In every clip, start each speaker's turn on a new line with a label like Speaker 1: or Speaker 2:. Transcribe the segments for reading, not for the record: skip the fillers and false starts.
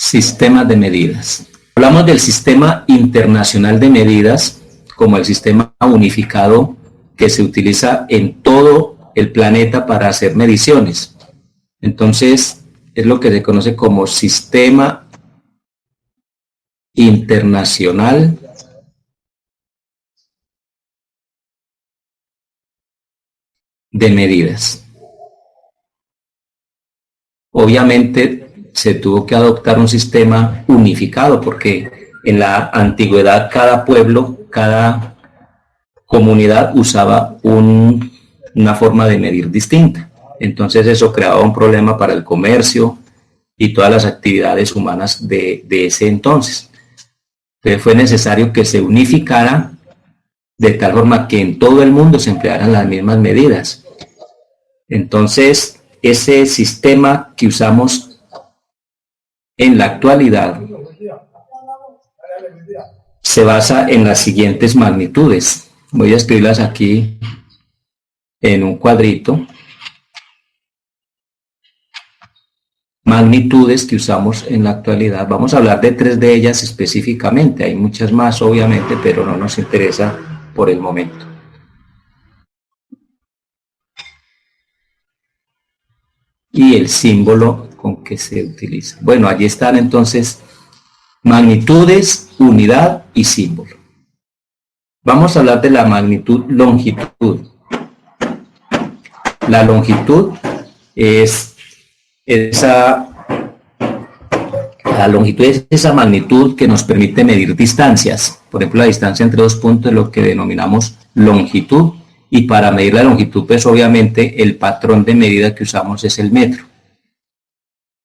Speaker 1: Sistemas de medidas. Hablamos del Sistema Internacional de Medidas como el sistema unificado que se utiliza en todo el planeta para hacer mediciones. Entonces, es lo que se conoce como Sistema Internacional de Medidas. Obviamente se tuvo que adoptar un sistema unificado porque en la antigüedad cada pueblo, cada comunidad usaba una forma de medir distinta. Entonces eso creaba un problema para el comercio y todas las actividades humanas de ese entonces. Entonces fue necesario que se unificara de tal forma que en todo el mundo se emplearan las mismas medidas. Entonces, ese sistema que usamos en la actualidad se basa en las siguientes magnitudes. Voy a escribirlas aquí en un cuadrito. Magnitudes que usamos en la actualidad. Vamos a hablar de 3 de ellas específicamente. Hay muchas más, obviamente, pero no nos interesa por el momento. Y el símbolo con que se utiliza. Bueno, allí están entonces magnitudes, unidad y símbolo. Vamos a hablar de la magnitud longitud. La longitud es esa magnitud que nos permite medir distancias. Por ejemplo, la distancia entre 2 puntos es lo que denominamos longitud. Y para medir la longitud, pues obviamente el patrón de medida que usamos es el metro.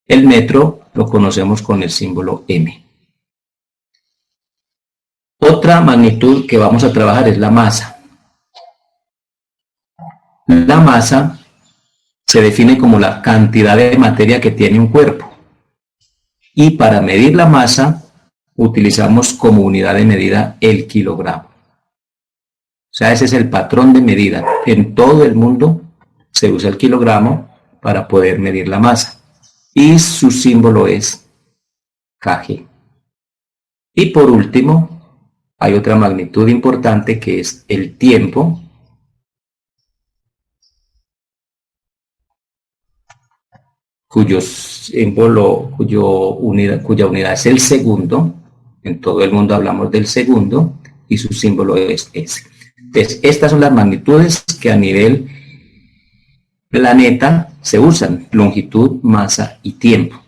Speaker 1: El metro lo conocemos con el símbolo M. Otra magnitud que vamos a trabajar es la masa. La masa se define como la cantidad de materia que tiene un cuerpo. Y para medir la masa utilizamos como unidad de medida el kilogramo. O sea, ese es el patrón de medida. En todo el mundo se usa el kilogramo para poder medir la masa. Y su símbolo es kg. Y por último, hay otra magnitud importante que es el tiempo. Cuya unidad es el segundo. En todo el mundo hablamos del segundo y su símbolo es S. Entonces, estas son las magnitudes que a nivel planeta se usan: longitud, masa y tiempo.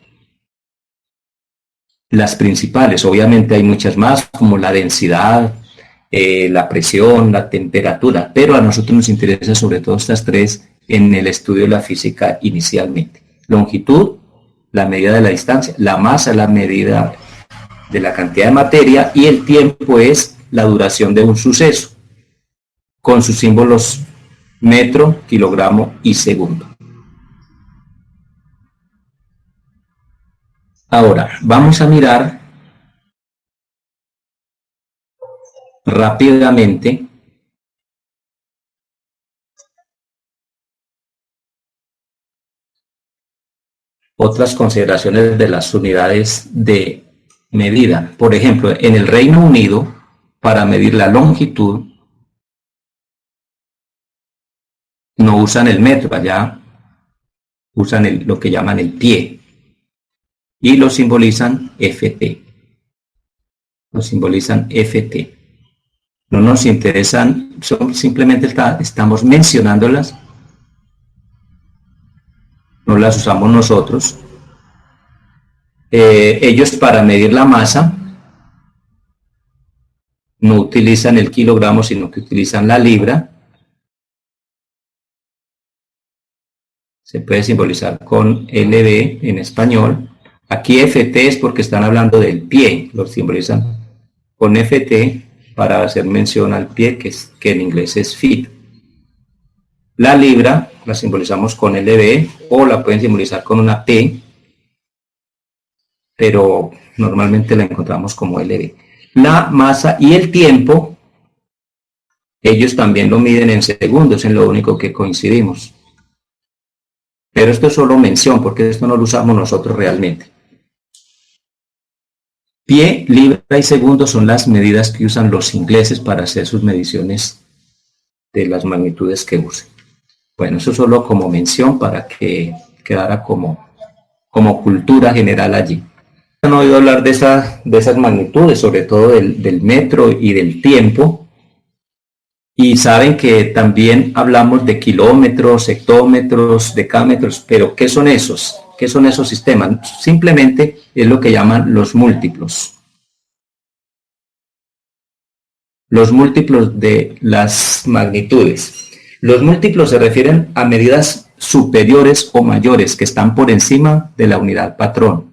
Speaker 1: Las principales, obviamente hay muchas más, como la densidad, la presión, la temperatura, pero a nosotros nos interesa sobre todo estas 3 en el estudio de la física inicialmente. Longitud, la medida de la distancia; la masa, la medida de la cantidad de materia; y el tiempo es la duración de un suceso, con sus símbolos metro, kilogramo y segundo. Ahora, vamos a mirar rápidamente otras consideraciones de las unidades de medida. Por ejemplo, en el Reino Unido, para medir la longitud, no usan el metro, allá usan lo que llaman el pie y lo simbolizan FT. Lo simbolizan FT. No nos interesan, simplemente estamos mencionándolas, no las usamos nosotros. Ellos para medir la masa no utilizan el kilogramo, sino que utilizan la libra. Se puede simbolizar con LB en español. Aquí FT es porque están hablando del pie, lo simbolizan con FT para hacer mención al pie, que en inglés es feet. La libra la simbolizamos con LB o la pueden simbolizar con una P, pero normalmente la encontramos como LB. La masa y el tiempo, ellos también lo miden en segundos, en lo único que coincidimos. Pero esto es solo mención, porque esto no lo usamos nosotros realmente. Pie, libra y segundo son las medidas que usan los ingleses para hacer sus mediciones de las magnitudes que usen. Bueno, eso solo como mención para que quedara como cultura general allí. Han oído hablar de esas magnitudes, sobre todo del metro y del tiempo, y saben que también hablamos de kilómetros, hectómetros, decámetros, pero ¿qué son esos? ¿Qué son esos sistemas? Simplemente es lo que llaman los múltiplos. Los múltiplos de las magnitudes. Los múltiplos se refieren a medidas superiores o mayores que están por encima de la unidad patrón.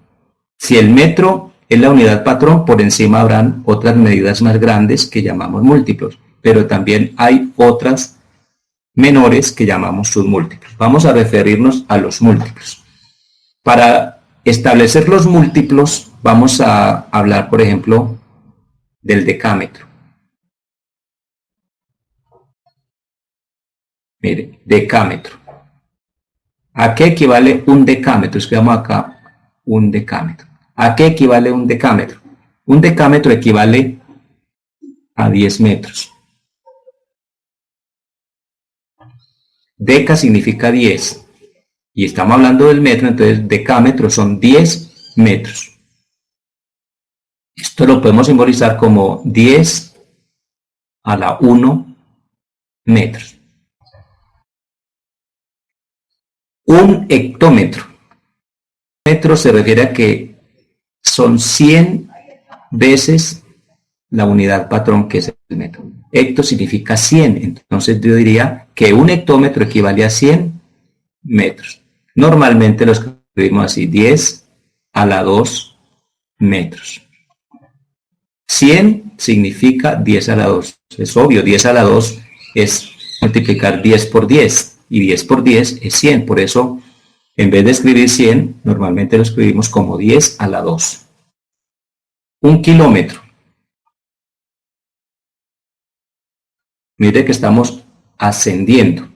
Speaker 1: Si el metro es la unidad patrón, por encima habrán otras medidas más grandes que llamamos múltiplos, pero también hay otras menores que llamamos submúltiplos. Vamos a referirnos a los múltiplos. Para establecer los múltiplos, vamos a hablar, por ejemplo, del decámetro. Mire, decámetro. ¿A qué equivale un decámetro? Escribamos acá un decámetro. ¿A qué equivale un decámetro? Un decámetro equivale a 10 metros. Deca significa 10. Y estamos hablando del metro, entonces decámetro son 10 metros. Esto lo podemos simbolizar como 10 a la 1 metros. Un hectómetro. Metro se refiere a que son 100 veces la unidad patrón que es el metro. Hecto significa 100, entonces yo diría que un hectómetro equivale a 100 metros. Normalmente lo escribimos así, 10 a la 2 metros. 100 significa 10 a la 2. Es obvio, 10 a la 2 es multiplicar 10 por 10 y 10 por 10 es 100. Por eso, en vez de escribir 100, normalmente lo escribimos como 10 a la 2. Un kilómetro. Mire que estamos ascendiendo.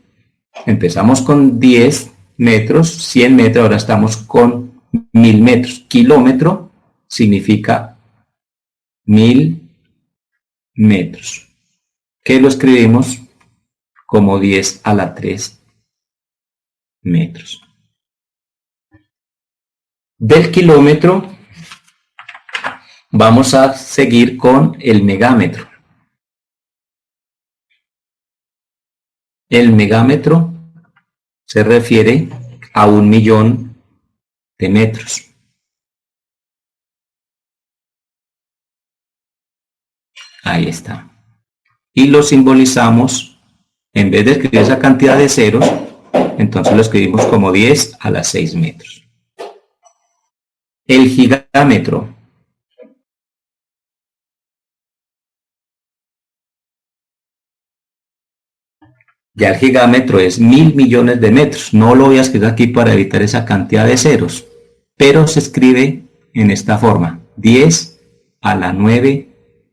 Speaker 1: Empezamos con 10 metros, 100 metros, ahora estamos con 1000 metros. Kilómetro significa 1000 metros, que lo escribimos como 10 a la 3 metros. Del kilómetro vamos a seguir con el megámetro. El megámetro se refiere a 1.000.000 de metros. Ahí está. Y lo simbolizamos, en vez de escribir esa cantidad de ceros, entonces lo escribimos como 10 a la 6 metros. El gigámetro. Ya el gigámetro es 1.000.000.000 de metros. No lo voy a escribir aquí para evitar esa cantidad de ceros, pero se escribe en esta forma, 10 a la 9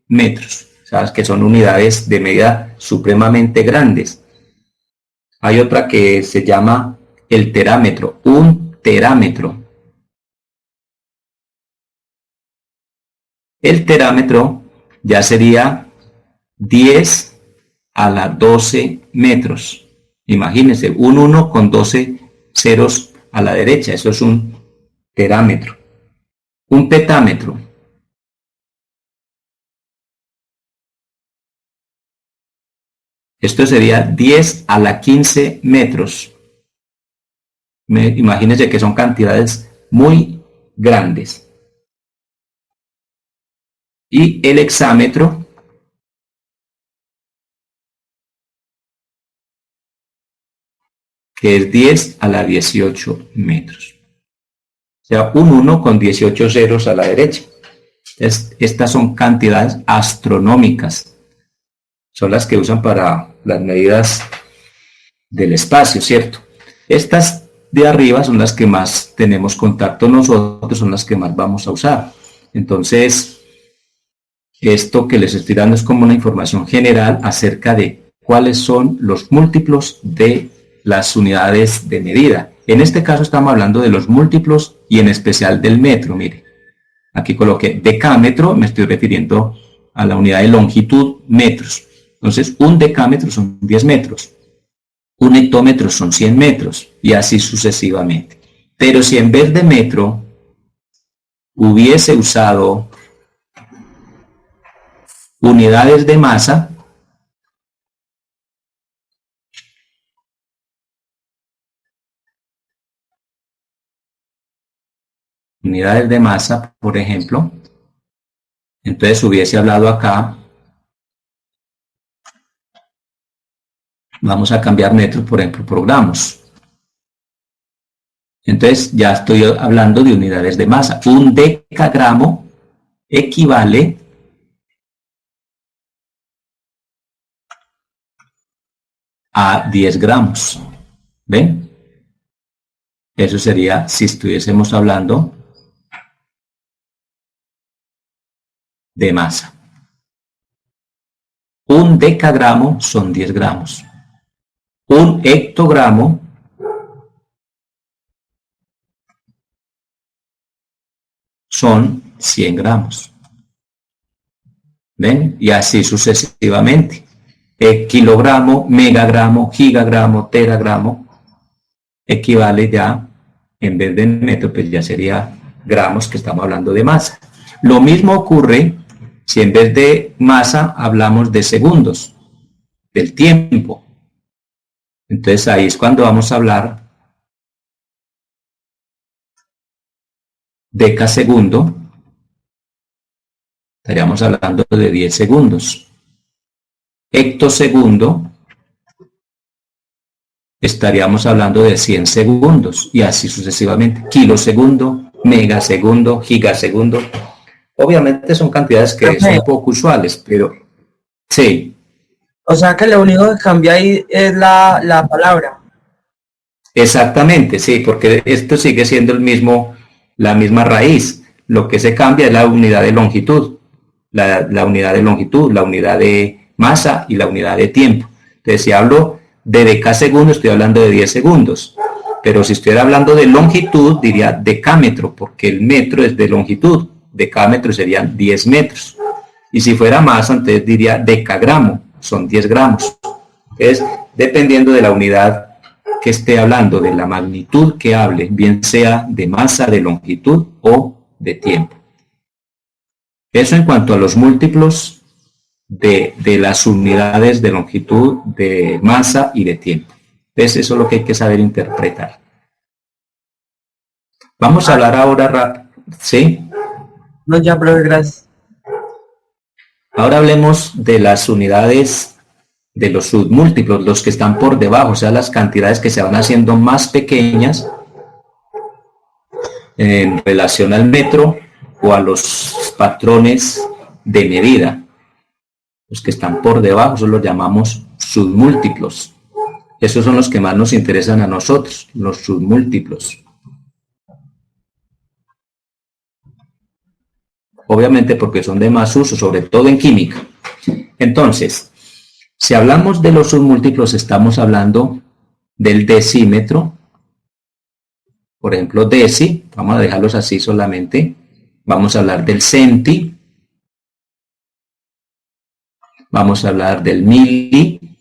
Speaker 1: metros. Sabes que son unidades de medida supremamente grandes. Hay otra que se llama el terámetro, un terámetro. El terámetro ya sería 10 a la 12 metros. Imagínense, un 1 con 12 ceros a la derecha. Eso es un terámetro. Un petámetro. Esto sería 10 a la 15 metros. Imagínense que son cantidades muy grandes. Y el hexámetro que es 10 a la 18 metros. O sea, un 1 con 18 ceros a la derecha. Estas son cantidades astronómicas. Son las que usan para las medidas del espacio, ¿cierto? Estas de arriba son las que más tenemos contacto nosotros, son las que más vamos a usar. Entonces, esto que les estoy dando es como una información general acerca de cuáles son los múltiplos de las unidades de medida. En este caso estamos hablando de los múltiplos y en especial del metro, mire. Aquí coloqué decámetro, me estoy refiriendo a la unidad de longitud, metros. Entonces, un decámetro son 10 metros. Un hectómetro son 100 metros y así sucesivamente. Pero si en vez de metro hubiese usado unidades de masa, por ejemplo, entonces hubiese hablado acá, vamos a cambiar metros, por ejemplo, por gramos. Entonces ya estoy hablando de unidades de masa. Un decagramo equivale a 10 gramos. ¿Ven? Eso sería si estuviésemos hablando de masa. Un decagramo son 10 gramos. Un hectogramo son 100 gramos. ¿Ven? Y así sucesivamente. Kilogramo, megagramo, gigagramo, teragramo equivale ya, en vez de metro, pues ya sería gramos, que estamos hablando de masa. Lo mismo ocurre si en vez de masa hablamos de segundos, del tiempo. Entonces ahí es cuando vamos a hablar decasegundo, estaríamos hablando de 10 segundos. Hectosegundo, estaríamos hablando de 100 segundos y así sucesivamente. Kilosegundo, megasegundo, gigasegundo. Obviamente son cantidades que son poco usuales, pero sí.
Speaker 2: O sea que lo único que cambia ahí es la palabra.
Speaker 1: Exactamente, sí, porque esto sigue siendo la misma raíz. Lo que se cambia es la unidad de longitud, la unidad de longitud, la unidad de masa y la unidad de tiempo. Entonces, si hablo de decasegundo, estoy hablando de 10 segundos. Pero si estuviera hablando de longitud, diría decámetro, porque el metro es de longitud. Decámetro serían 10 metros. Y si fuera masa, entonces diría decagramo, son 10 gramos. Entonces, dependiendo de la unidad que esté hablando, de la magnitud que hable, bien sea de masa, de longitud o de tiempo. Eso en cuanto a los múltiplos de las unidades de longitud, de masa y de tiempo. Entonces, eso es lo que hay que saber interpretar. Vamos a hablar ahora, ¿sí?
Speaker 2: No, ya, profe, gracias.
Speaker 1: Ahora hablemos de las unidades de los submúltiplos, los que están por debajo, o sea, las cantidades que se van haciendo más pequeñas en relación al metro o a los patrones de medida. Los que están por debajo, eso los llamamos submúltiplos. Esos son los que más nos interesan a nosotros, los submúltiplos. Obviamente porque son de más uso, sobre todo en química. Entonces, si hablamos de los submúltiplos, estamos hablando del decímetro. Por ejemplo, deci, vamos a dejarlos así solamente. Vamos a hablar del centi. Vamos a hablar del mili.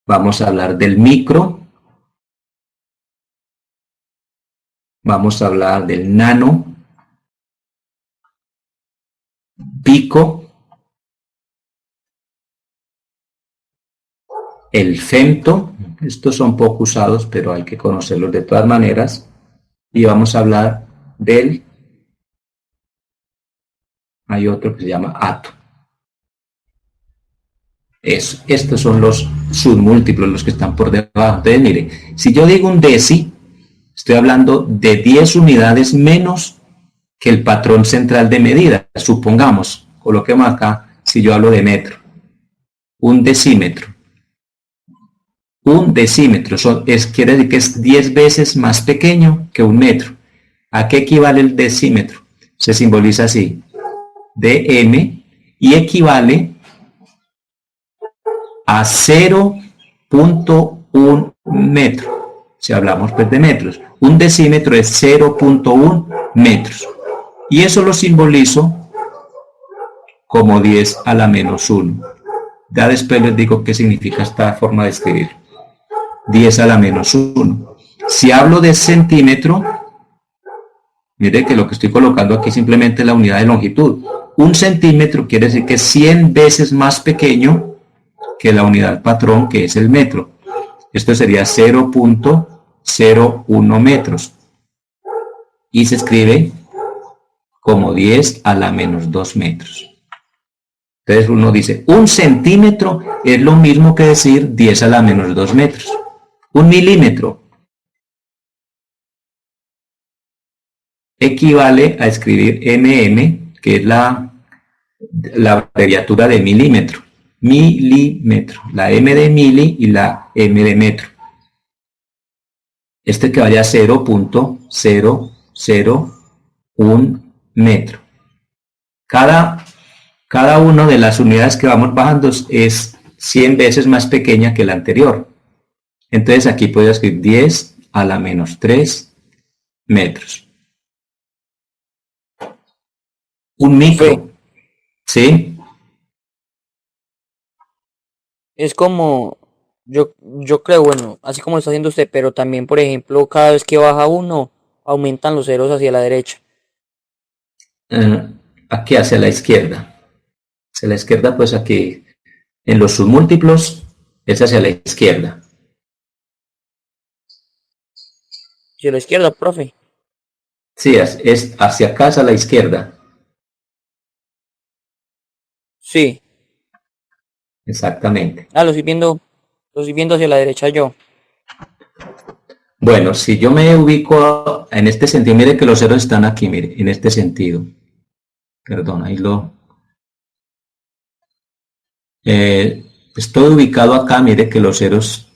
Speaker 1: Vamos a hablar del micro. Vamos a hablar del nano. Pico. El femto. Estos son poco usados, pero hay que conocerlos de todas maneras. Y vamos a hablar del... Hay otro que se llama ato. Eso, estos son los submúltiplos, los que están por debajo. Entonces, mire, si yo digo un deci, estoy hablando de 10 unidades menos que el patrón central de medida. Supongamos, coloquemos acá, si yo hablo de metro, un decímetro. Un decímetro quiere decir que es 10 veces más pequeño que un metro. ¿A qué equivale el decímetro? Se simboliza así, dm, y equivale a 0.1 metro. si hablamos pues de metros. Un decímetro es 0.1 metros. Y eso lo simbolizo como 10 a la menos 1. Ya después les digo qué significa esta forma de escribir. 10 a la menos 1. Si hablo de centímetro, mire que lo que estoy colocando aquí simplemente es la unidad de longitud. Un centímetro quiere decir que es 100 veces más pequeño que la unidad patrón, que es el metro. Esto sería 0.01 metros. Y se escribe como 10 a la menos 2 metros. Entonces uno dice, un centímetro es lo mismo que decir 10 a la menos 2 metros. Un milímetro equivale a escribir mm, que es la abreviatura de milímetro. Milímetro. La m de mili y la m de metro. Este que vaya a 0.001 metro. Cada una de las unidades que vamos bajando es 100 veces más pequeña que la anterior. Entonces aquí puedo escribir 10 a la menos 3 metros. Un micro, ¿sí?
Speaker 3: Es como, yo creo, bueno, así como está haciendo usted, pero también, por ejemplo, cada vez que baja uno, aumentan los ceros hacia la derecha.
Speaker 1: Aquí hacia la izquierda. Hacia la izquierda, pues aquí, en los submúltiplos, es hacia la izquierda.
Speaker 3: Hacia la izquierda, profe.
Speaker 1: Sí, es hacia acá, hacia la izquierda.
Speaker 3: Sí.
Speaker 1: Exactamente.
Speaker 3: Ah, lo estoy viendo hacia la derecha yo.
Speaker 1: Bueno, si yo me ubico en este sentido, mire que los ceros están aquí, mire, en este sentido. Perdón, ahí lo... estoy ubicado acá, mire que los ceros...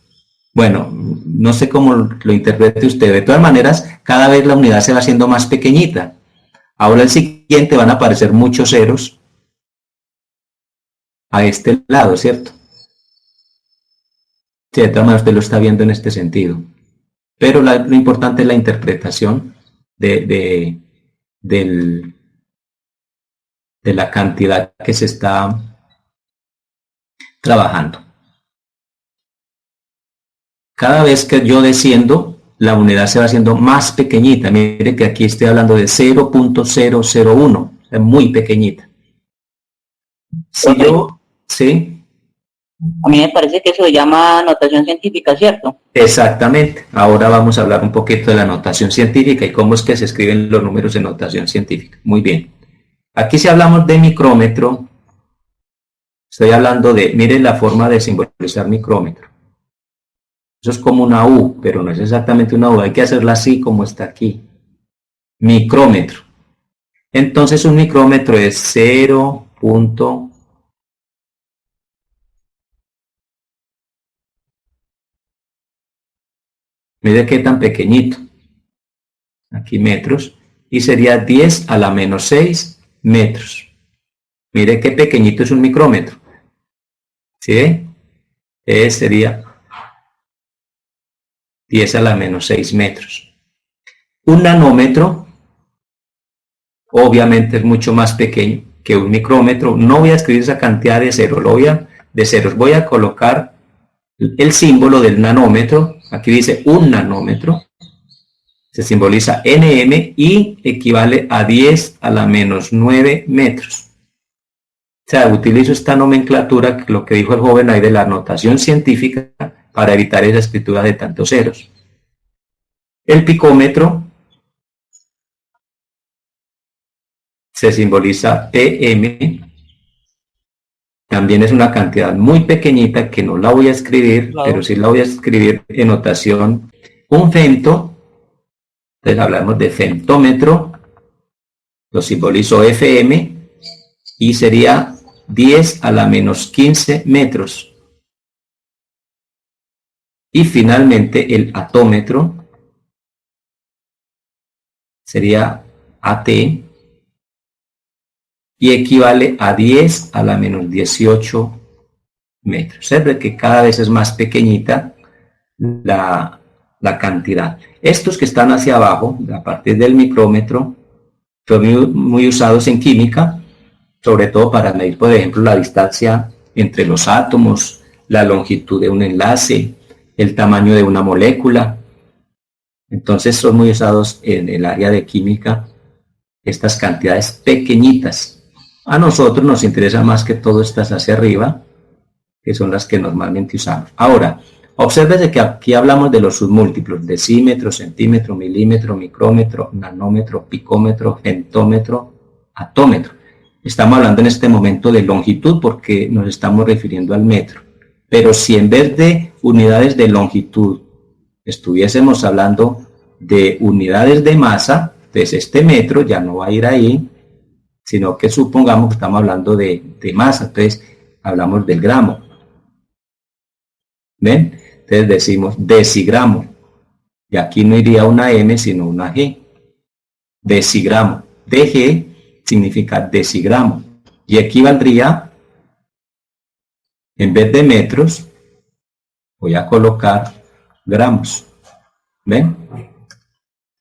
Speaker 1: Bueno, no sé cómo lo interprete usted. De todas maneras, cada vez la unidad se va haciendo más pequeñita. Ahora el siguiente van a aparecer muchos ceros a este lado, ¿cierto? Sí, de todas maneras usted lo está viendo en este sentido. Pero lo importante es la interpretación de la cantidad que se está trabajando. Cada vez que yo desciendo, la unidad se va haciendo más pequeñita. Mire que aquí estoy hablando de 0.001, es muy pequeñita. Si yo, ¿sí?
Speaker 4: A mí me parece que eso se llama notación científica, ¿cierto?
Speaker 1: Exactamente. Ahora vamos a hablar un poquito de la notación científica y cómo es que se escriben los números de notación científica. Muy bien. Aquí si hablamos de micrómetro, estoy hablando de, miren la forma de simbolizar micrómetro. Eso es como una U, pero no es exactamente una U. Hay que hacerla así como está aquí. Micrómetro. Entonces un micrómetro es 0. Mire qué tan pequeñito. Aquí metros. Y sería 10 a la menos 6 metros. Mire qué pequeñito es un micrómetro. ¿Sí? Sería 10 a la menos 6 metros. Un nanómetro, obviamente es mucho más pequeño que un micrómetro. No voy a escribir esa cantidad de ceros, de ceros. Voy a colocar el símbolo del nanómetro. Aquí dice un nanómetro. Se simboliza nm y equivale a 10 a la menos 9 metros. O sea, utilizo esta nomenclatura, lo que dijo el joven ahí de la notación científica, para evitar esa escritura de tantos ceros. El picómetro se simboliza pm. También es una cantidad muy pequeñita que no la voy a escribir, claro, pero sí la voy a escribir en notación. Un femto, entonces hablamos de femtómetro, lo simbolizo fm y sería 10 a la menos 15 metros. Y finalmente el atómetro sería AT y equivale a 10 a la menos 18 metros. Observe que cada vez es más pequeñita la la cantidad. Estos que están hacia abajo, a partir del micrómetro, son muy usados en química, sobre todo para medir, por ejemplo, la distancia entre los átomos, la longitud de un enlace, el tamaño de una molécula. Entonces son muy usados en el área de química, estas cantidades pequeñitas. A nosotros nos interesa más que todo estas hacia arriba, que son las que normalmente usamos. Ahora, obsérvese que aquí hablamos de los submúltiplos, decímetro, centímetro, milímetro, micrómetro, nanómetro, picómetro, gentómetro, atómetro. Estamos hablando en este momento de longitud porque nos estamos refiriendo al metro. Pero si en vez de unidades de longitud estuviésemos hablando de unidades de masa, pues este metro ya no va a ir ahí, sino que supongamos que estamos hablando de masa, entonces hablamos del gramo. ¿Ven? Entonces decimos decigramo. Y aquí no iría una M, sino una G. Decigramo. DG significa decigramo. Y equivaldría, en vez de metros, voy a colocar gramos. ¿Ven?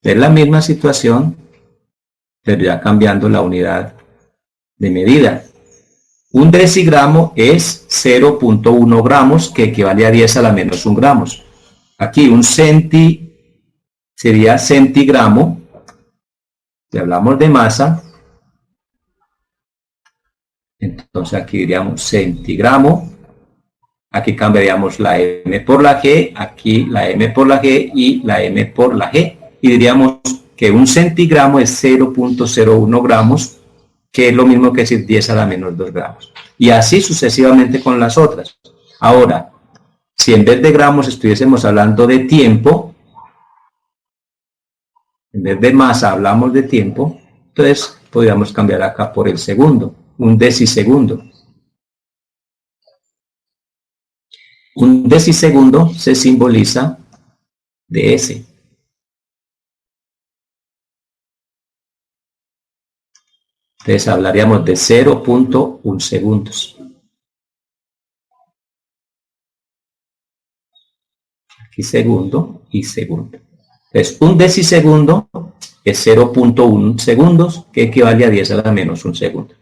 Speaker 1: Es la misma situación, pero ya cambiando la unidad de medida. Un decigramo es 0.1 gramos, que equivale a 10 a la menos 1 gramos. Aquí un centi sería centigramo. Si hablamos de masa, entonces aquí diríamos centigramo. Aquí cambiaríamos la M por la G, aquí la M por la G y la M por la G. Y diríamos que un centigramo es 0.01 gramos, que es lo mismo que decir 10 a la menos 2 gramos. Y así sucesivamente con las otras. Ahora, si en vez de gramos estuviésemos hablando de tiempo, en vez de masa hablamos de tiempo, entonces podríamos cambiar acá por el segundo, un decisegundo. Un decisegundo se simboliza de S. Entonces hablaríamos de 0.1 segundos. Aquí segundo y segundo. Entonces un decisegundo es 0.1 segundos, que equivale a 10 a la menos 1 segundo.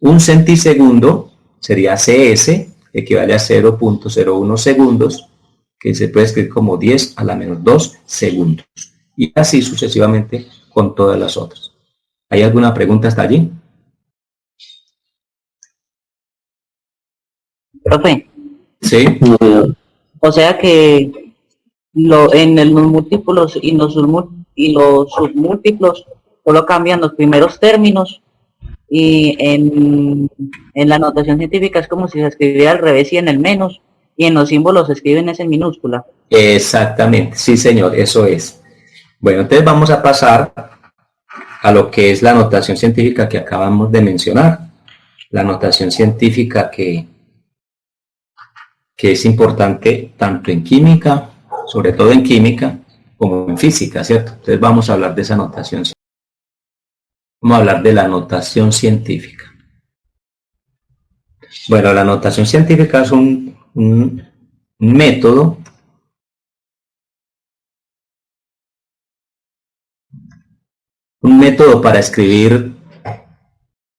Speaker 1: Un centisegundo sería CS, que equivale a 0.01 segundos, que se puede escribir como 10 a la menos 2 segundos. Y así sucesivamente con todas las otras. ¿Hay alguna pregunta hasta allí?
Speaker 4: Profe,
Speaker 1: Sí.
Speaker 4: o sea que en los múltiplos y los submúltiplos solo cambian los primeros términos, y en la notación científica es como si se escribiera al revés y en el menos, y en los símbolos se escriben es en minúscula.
Speaker 1: Exactamente, sí señor, eso es. Bueno, entonces vamos a pasar a lo que es la notación científica que acabamos de mencionar. La notación científica que es importante tanto en química, sobre todo en química, como en física, ¿cierto? Entonces vamos a hablar de esa notación. Vamos a hablar de la notación científica. Bueno, la notación científica es un método para escribir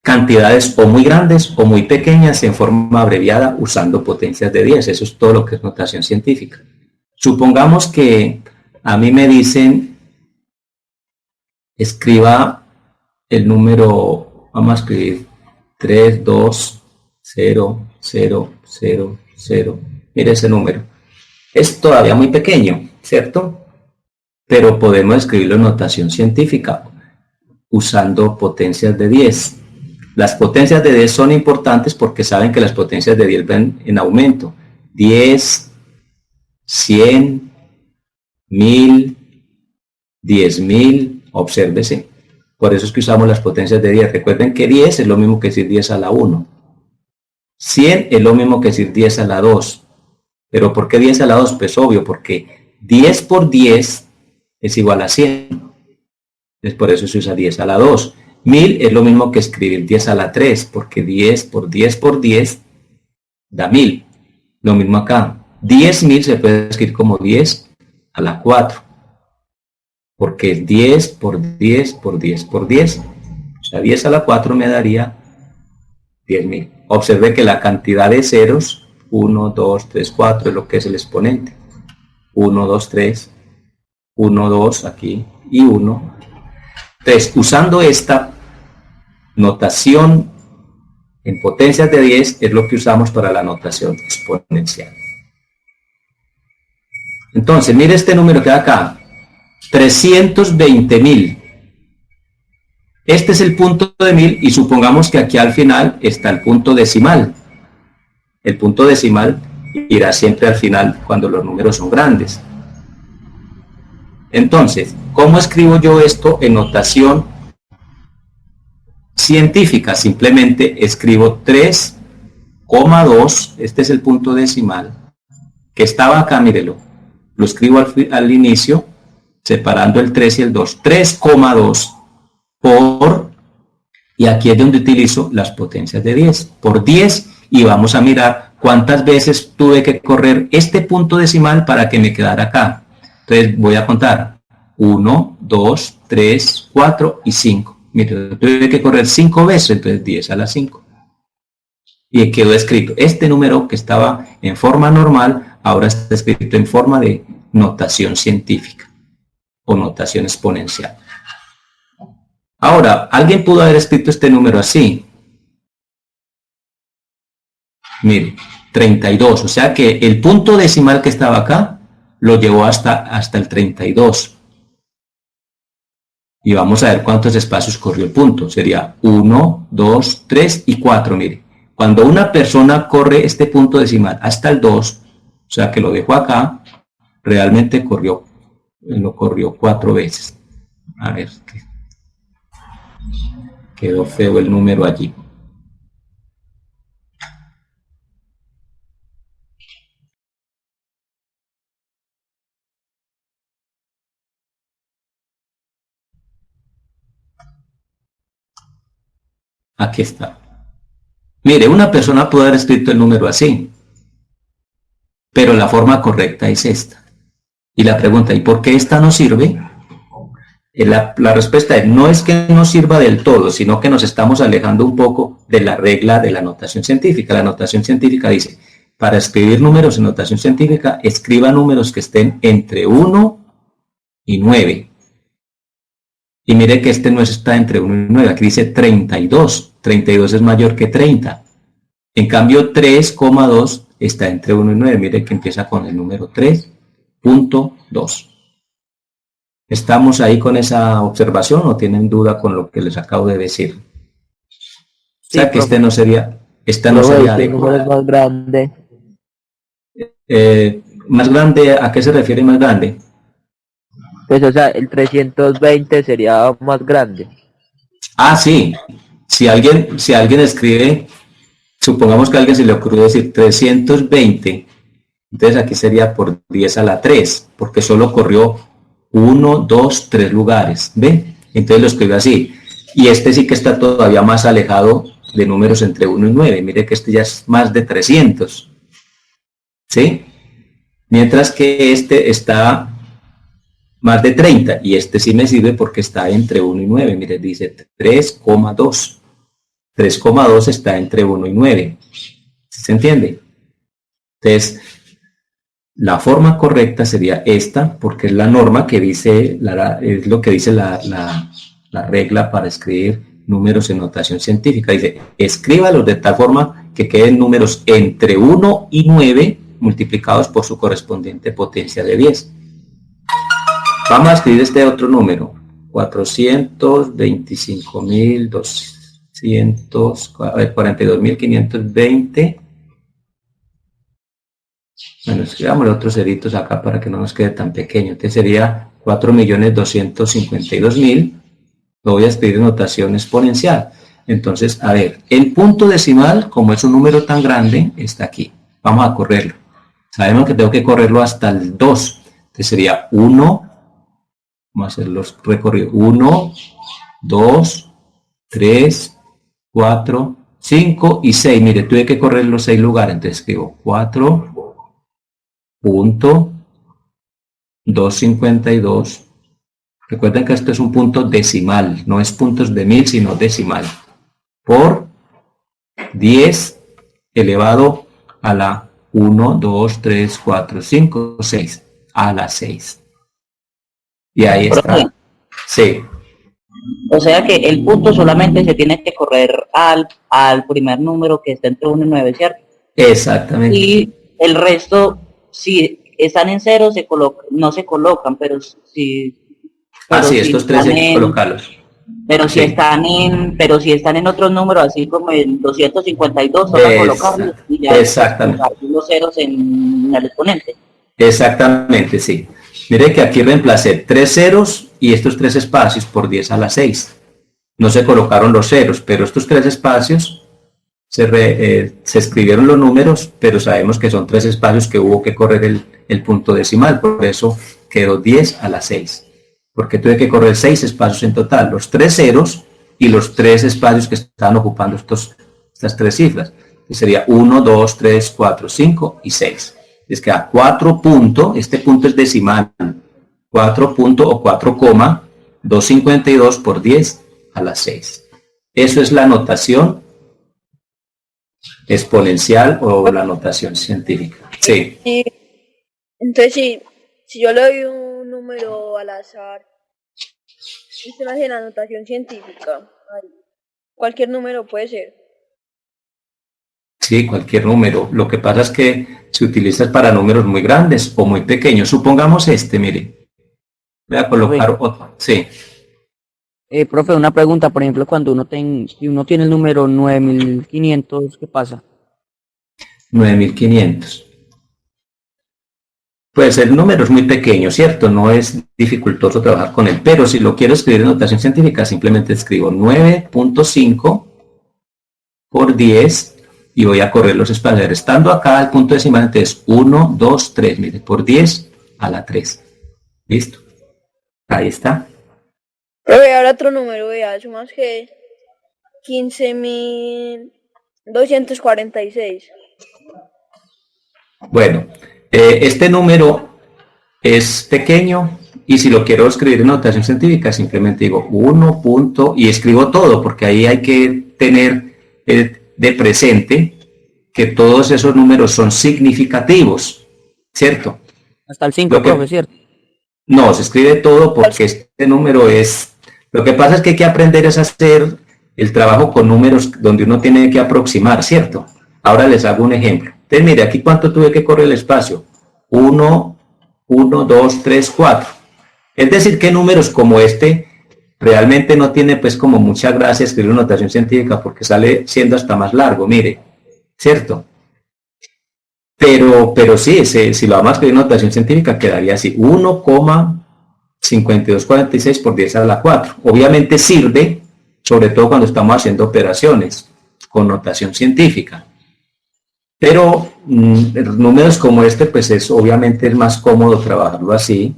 Speaker 1: cantidades o muy grandes o muy pequeñas en forma abreviada usando potencias de 10. Eso es todo lo que es notación científica. Supongamos que a mí me dicen escriba el número, vamos a escribir 3, 2, 0, 0, 0, 0. Mire ese número. Es todavía muy pequeño, ¿cierto? Pero podemos escribirlo en notación científica usando potencias de 10. Las potencias de 10 son importantes porque saben que las potencias de 10 van en aumento. 10, 100, 1000, 10.000, obsérvese. Por eso es que usamos las potencias de 10. Recuerden que 10 es lo mismo que decir 10 a la 1. 100 es lo mismo que decir 10 a la 2. ¿Pero por qué 10 a la 2? Pues obvio, porque 10 por 10 es igual a 100. Entonces por eso se usa 10 a la 2. 1000 es lo mismo que escribir 10 a la 3, porque 10 por 10 por 10 da 1000. Lo mismo acá. 10.000 se puede escribir como 10 a la 4. Porque es 10 por 10 por 10 por 10. O sea, 10 a la 4 me daría 10.000. Observe que la cantidad de ceros, 1, 2, 3, 4, es lo que es el exponente. 1, 2, 3, 1, 2 aquí y 1. Entonces, usando esta notación en potencias de 10 es lo que usamos para la notación exponencial. Entonces, mire este número que da acá, 320.000. Este es el punto de 1000 y supongamos que aquí al final está el punto decimal. El punto decimal irá siempre al final cuando los números son grandes. Entonces, ¿cómo escribo yo esto en notación científica? Simplemente escribo 3,2, este es el punto decimal, que estaba acá, mírelo. Lo escribo al inicio, separando el 3 y el 2. 3,2 por, y aquí es donde utilizo las potencias de 10, por 10, y vamos a mirar cuántas veces tuve que correr este punto decimal para que me quedara acá. Entonces voy a contar 1, 2, 3, 4 y 5. Mire, tuve que correr 5 veces, entonces 10 a la 5. Y quedó escrito. Este número que estaba en forma normal, ahora está escrito en forma de notación científica o notación exponencial. Ahora, alguien pudo haber escrito este número así. Mire, 32. O sea que el punto decimal que estaba acá lo llevó hasta el 32. Y vamos a ver cuántos espacios corrió el punto. Sería 1, 2, 3 y 4. Mire, cuando una persona corre este punto decimal hasta el 2, o sea que lo dejó acá, realmente lo corrió 4 veces. A ver, quedó feo el número allí. Aquí está. Mire, una persona puede haber escrito el número así, pero la forma correcta es esta. Y la pregunta, ¿y por qué esta no sirve? La respuesta es, no es que no sirva del todo, sino que nos estamos alejando un poco de la regla de la notación científica. La notación científica dice, para escribir números en notación científica, escriba números que estén entre 1 y 9. Y mire que este no está entre 1 y 9, aquí dice 32. 32 es mayor que 30. En cambio, 3,2 está entre 1 y 9. Mire que empieza con el número 3.2. ¿Estamos ahí con esa observación o tienen duda con lo que les acabo de decir? O sea que este no sería
Speaker 3: número es más grande.
Speaker 1: ¿Más grande? ¿A qué se refiere más grande?
Speaker 3: Pues, o sea, el 320 sería más grande.
Speaker 1: Ah, sí. Si alguien escribe, supongamos que a alguien se le ocurrió decir 320, entonces aquí sería por 10 a la 3, porque solo corrió 1, 2, 3 lugares, ¿ve? Entonces lo escribe así. Y este sí que está todavía más alejado de números entre 1 y 9. Mire que este ya es más de 300. ¿Sí? Mientras que este está más de 30. Y este sí me sirve porque está entre 1 y 9. Mire, dice 3,2. 3,2 está entre 1 y 9. ¿Se entiende? Entonces, la forma correcta sería esta, porque es la norma que dice, es lo que dice la regla para escribir números en notación científica. Dice, escríbalos de tal forma que queden números entre 1 y 9 multiplicados por su correspondiente potencia de 10. Vamos a escribir este otro número, 425.520. Bueno, escribamos los otros ceritos acá para que no nos quede tan pequeño. Entonces sería 4.252.000. Lo voy a escribir en notación exponencial. Entonces, a ver, el punto decimal, como es un número tan grande, está aquí. Vamos a correrlo. Sabemos que tengo que correrlo hasta el 2. Entonces sería 1. Vamos a hacer los recorridos. 1, 2, 3, 4, 5 y 6. Mire, tuve que correr los 6 lugares. Entonces escribo 4. Punto 252. Recuerden que esto es un punto decimal, no es puntos de 1000, sino decimal. Por 10 elevado a la 1, 2, 3, 4, 5, 6. A la 6. Y ahí está. Sí.
Speaker 4: O sea que el punto solamente se tiene que correr al primer número que está entre 1 y 9, ¿cierto?
Speaker 1: Exactamente.
Speaker 4: Y el resto, si están en cero, no se colocan, pero si...
Speaker 1: Sí, estos tres hay que colocarlos.
Speaker 4: Pero si están en otros números, así como en 252, toca colocarlos y ya
Speaker 1: exactamente.
Speaker 4: Los ceros en el exponente.
Speaker 1: Exactamente, sí. Mire que aquí reemplacé 3 ceros y estos 3 espacios por 10 a la 6. No se colocaron los ceros, pero estos 3 espacios se escribieron los números, pero sabemos que son 3 espacios que hubo que correr el punto decimal, por eso quedó 10 a la 6. Porque tuve que correr 6 espacios en total, los 3 ceros y los 3 espacios que estaban ocupando estas 3 cifras. Que sería 1, 2, 3, 4, 5 y 6. Es que a 4 punto, este punto es decimal, 4 punto o 4, 252 por 10 a la 6. Eso es la notación exponencial o la notación científica. Sí.
Speaker 5: Entonces, si yo le doy un número al azar, usted me hace la notación científica. Cualquier número puede ser.
Speaker 1: Sí, cualquier número. Lo que pasa es que se utiliza para números muy grandes o muy pequeños. Supongamos mire. Voy a colocar otro. Sí.
Speaker 3: Profe, una pregunta, por ejemplo, si uno tiene el número 9500, ¿qué pasa?
Speaker 1: 9500. Pues el número es muy pequeño, ¿cierto? No es dificultoso trabajar con él, pero si lo quiero escribir en notación científica, simplemente escribo 9.5 por 10 y voy a correr los espacios. Estando acá el punto decimal, entonces 1, 2, 3, mire, por 10 a la 3. ¿Listo? Ahí está.
Speaker 5: Pero ahora otro número, vea, sumas que 15.246.
Speaker 1: Bueno, este número es pequeño y si lo quiero escribir en notación científica simplemente digo 1 punto y escribo todo porque ahí hay que tener de presente que todos esos números son significativos, ¿cierto?
Speaker 3: Hasta el 5, profe, ¿cierto?
Speaker 1: No, se escribe todo porque este número es... Lo que pasa es que hay que aprender es hacer el trabajo con números donde uno tiene que aproximar, ¿cierto? Ahora les hago un ejemplo. Entonces, mire, aquí cuánto tuve que correr el espacio. 1, 2, 3, 4. Es decir, que números como este realmente no tiene pues como mucha gracia escribir una notación científica porque sale siendo hasta más largo, mire, ¿cierto? Pero sí, si lo vamos a escribir en notación científica quedaría así, 1,5246 por 10 a la 4. Obviamente sirve, sobre todo cuando estamos haciendo operaciones con notación científica. Pero números como este, pues obviamente es más cómodo trabajarlo así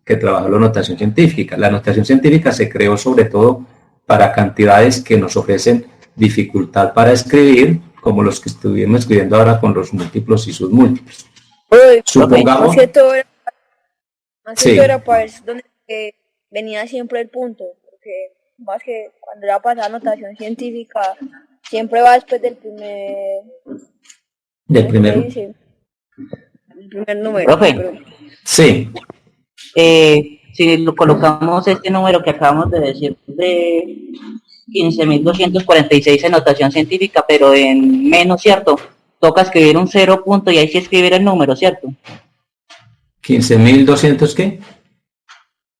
Speaker 1: que trabajarlo en notación científica. La notación científica se creó sobre todo para cantidades que nos ofrecen dificultad para escribir, como los que estuvimos escribiendo ahora con los múltiplos y sus múltiplos. Supongamos...
Speaker 5: Más que todo era para donde venía siempre el punto, porque más que cuando era pasada notación científica, siempre va después del primer...
Speaker 1: Del primer...
Speaker 5: El primer número.
Speaker 4: Profe.
Speaker 1: Sí.
Speaker 4: Si lo colocamos este número que acabamos de decir de 15.246 en notación científica, pero en menos, ¿cierto? Toca escribir un 0 punto y ahí sí escribir el número, ¿cierto?
Speaker 1: 15.200 ¿qué?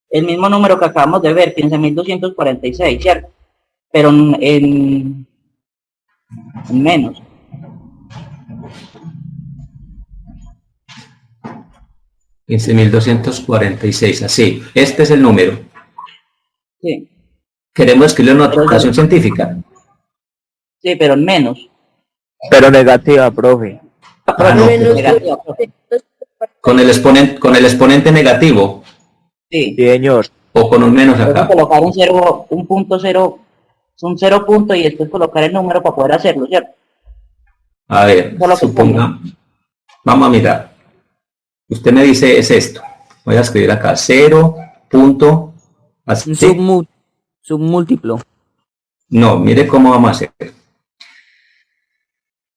Speaker 4: El mismo número que acabamos de ver, 15.246, ¿cierto? Pero en menos.
Speaker 1: $15.246, así. Este es el número.
Speaker 4: Sí.
Speaker 1: Queremos escribir una notación científica.
Speaker 4: Sí, pero en menos.
Speaker 3: Pero negativa, profe.
Speaker 1: No,
Speaker 4: Negativa, profe.
Speaker 1: con el exponente negativo.
Speaker 4: Sí.
Speaker 3: Señor.
Speaker 1: O con un menos acá.
Speaker 4: Colocar un 0, un punto 0, un 0 punto y después colocar el número para poder hacerlo, ¿cierto?
Speaker 1: A ver, supongamos. Vamos a mirar. Usted me dice, es esto. Voy a escribir acá 0.
Speaker 3: Un submúltiplo.
Speaker 1: No, mire cómo vamos a hacer.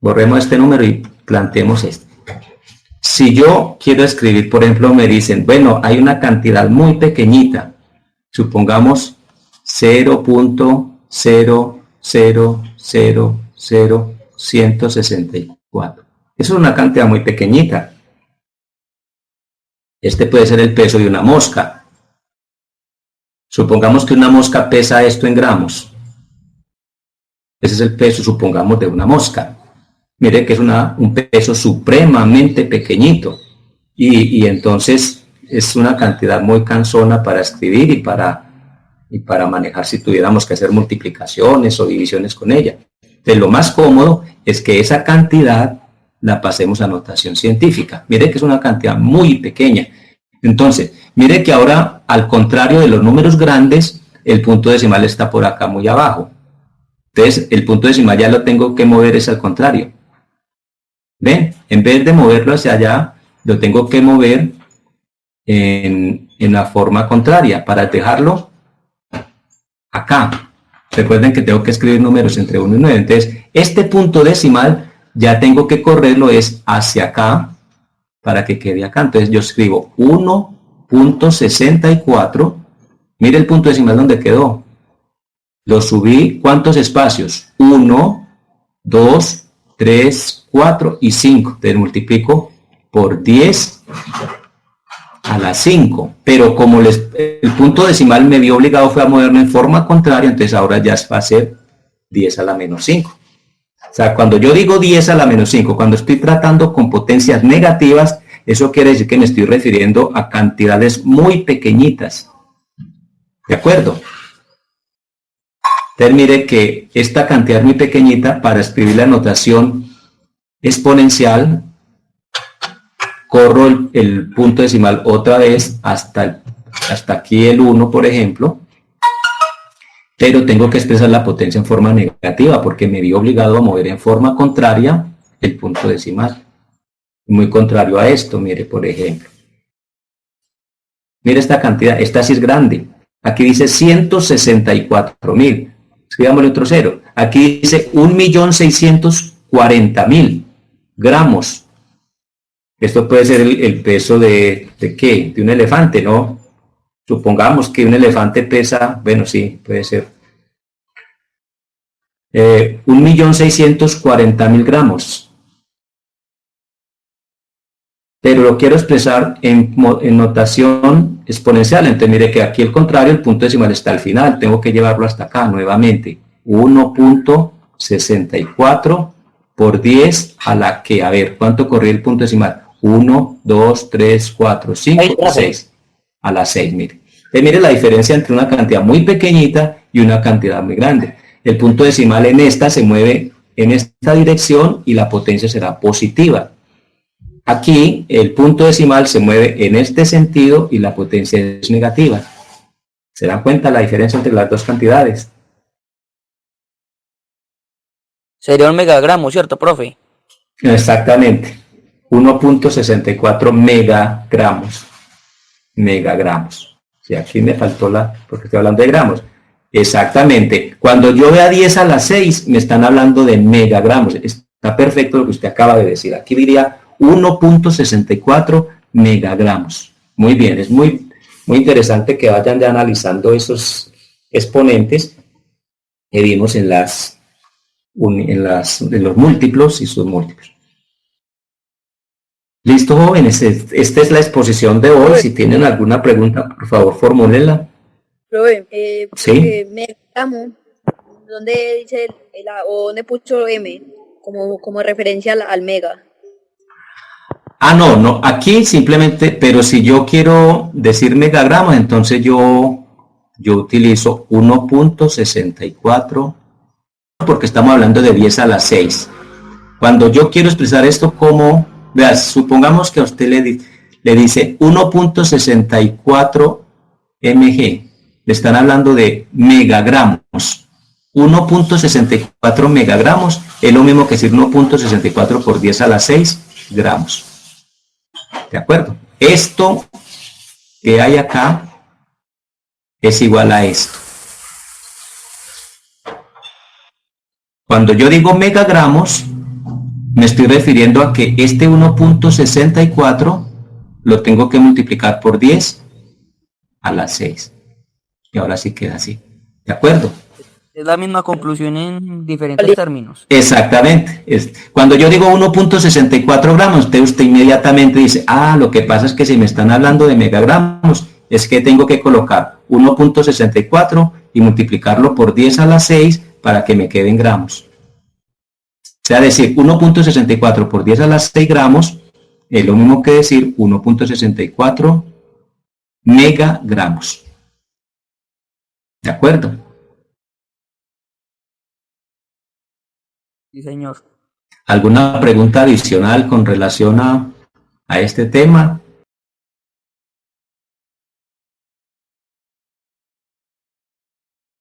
Speaker 1: Borremos este número y planteemos este. Si yo quiero escribir, por ejemplo, me dicen, bueno, hay una cantidad muy pequeñita, supongamos 0.0000164. Eso es una cantidad muy pequeñita. Este puede ser el peso de una mosca. Supongamos que una mosca pesa esto en gramos. Ese es el peso, supongamos, de una mosca. Mire que es un peso supremamente pequeñito. Y entonces es una cantidad muy cansona para escribir y para manejar si tuviéramos que hacer multiplicaciones o divisiones con ella. Entonces lo más cómodo es que esa cantidad la pasemos a notación científica. Mire que es una cantidad muy pequeña. Entonces, mire que ahora, al contrario de los números grandes, el punto decimal está por acá muy abajo. Entonces, el punto decimal ya lo tengo que mover es al contrario. ¿Ven? En vez de moverlo hacia allá, lo tengo que mover en la forma contraria para dejarlo acá. Recuerden que tengo que escribir números entre 1 y 9. Entonces, este punto decimal ya tengo que correrlo es hacia acá para que quede acá. Entonces yo escribo 1.64. Mire el punto decimal donde quedó. Lo subí, ¿cuántos espacios? 1, 2, 3, 4 y 5. Entonces multiplico por 10 a la 5. Pero como el punto decimal me vio obligado fue a moverlo en forma contraria, entonces ahora ya va a ser 10 a la menos 5. O sea, cuando yo digo 10 a la menos 5, cuando estoy tratando con potencias negativas, eso quiere decir que me estoy refiriendo a cantidades muy pequeñitas. ¿De acuerdo? Entonces mire que esta cantidad muy pequeñita, para escribir la notación exponencial, corro el punto decimal otra vez hasta aquí el 1, por ejemplo, pero tengo que expresar la potencia en forma negativa porque me vi obligado a mover en forma contraria el punto decimal. Muy contrario a esto, mire, por ejemplo. Mire esta cantidad, esta sí es grande. Aquí dice 164.000. Escribámosle otro cero. Aquí dice 1.640.000 gramos. Esto puede ser el peso ¿de qué? De un elefante, ¿no? Supongamos que un elefante pesa, bueno, sí, puede ser 1.640.000 gramos. Pero lo quiero expresar en notación exponencial. Entonces mire que aquí al contrario, el punto decimal está al final. Tengo que llevarlo hasta acá nuevamente. 1.64 por 10 a la que, a ver, ¿cuánto corría el punto decimal? 1, 2, 3, 4, 5, 6. A la 6, mire. Mire la diferencia entre una cantidad muy pequeñita y una cantidad muy grande. El punto decimal en esta se mueve en esta dirección y la potencia será positiva. Aquí el punto decimal se mueve en este sentido y la potencia es negativa. ¿Se dan cuenta la diferencia entre las dos cantidades?
Speaker 3: Sería un megagramo, ¿cierto, profe?
Speaker 1: Exactamente. 1.64 megagramos. Megagramos. Sí, aquí me faltó porque estoy hablando de gramos. Exactamente. Cuando yo vea 10 a la 6, me están hablando de megagramos. Está perfecto lo que usted acaba de decir. Aquí diría 1.64 megagramos. Muy bien, es muy interesante que vayan ya analizando esos exponentes que vimos en los múltiplos y submúltiplos. Listo, jóvenes, esta es la exposición de hoy. Si tienen alguna pregunta, por favor, formúlenla.
Speaker 5: Profe,
Speaker 1: sí.
Speaker 5: Megagramo, ¿dónde dice o dónde puso M como referencia al mega?
Speaker 1: Ah, no, aquí simplemente, pero si yo quiero decir megagramos, entonces yo utilizo 1.64, porque estamos hablando de 10 a la 6. Cuando yo quiero expresar esto como, veas, supongamos que a usted le dice 1.64 mg, le están hablando de megagramos. 1.64 megagramos es lo mismo que decir 1.64 por 10 a la 6 gramos. ¿De acuerdo? Esto que hay acá es igual a esto. Cuando yo digo megagramos, me estoy refiriendo a que este 1.64 lo tengo que multiplicar por 10 a la 6. Y ahora sí queda así. ¿De acuerdo?
Speaker 3: Es la misma conclusión en diferentes términos.
Speaker 1: Exactamente. Cuando yo digo 1.64 gramos, usted inmediatamente dice, ah, lo que pasa es que si me están hablando de megagramos, es que tengo que colocar 1.64 y multiplicarlo por 10 a la 6 para que me queden gramos. O sea, decir 1.64 por 10 a la 6 gramos es lo mismo que decir 1.64 megagramos. ¿De acuerdo?
Speaker 3: Sí, señor.
Speaker 1: ¿Alguna pregunta adicional con relación a este tema?